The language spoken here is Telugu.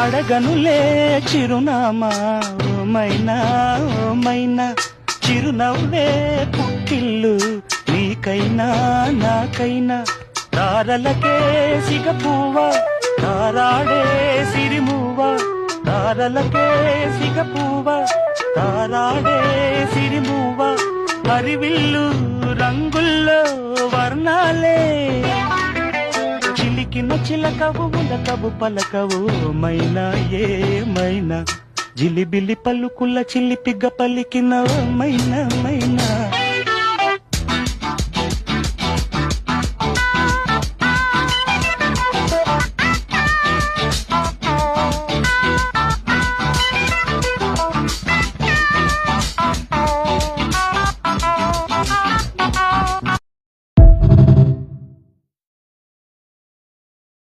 అడగనులే చిరునామా ఓమైనా ఓమైనా చిరునవ్వే పుట్టిల్లు నీకైనా నాకైనా తారలకే సిగపువ్వ తారాడే సిరిమువ్వ తారలకే సిగపువ్వ తారాడే సిరిమువ్వ హరివిల్లు రంగుల్లో వర్ణాలే చిలికిన చిలకవు ఉలకవు పలకవు మైనా ఏమైనా జిలిబిలి పలుకుల చిలిపిగ పలికిన మైనా మైనా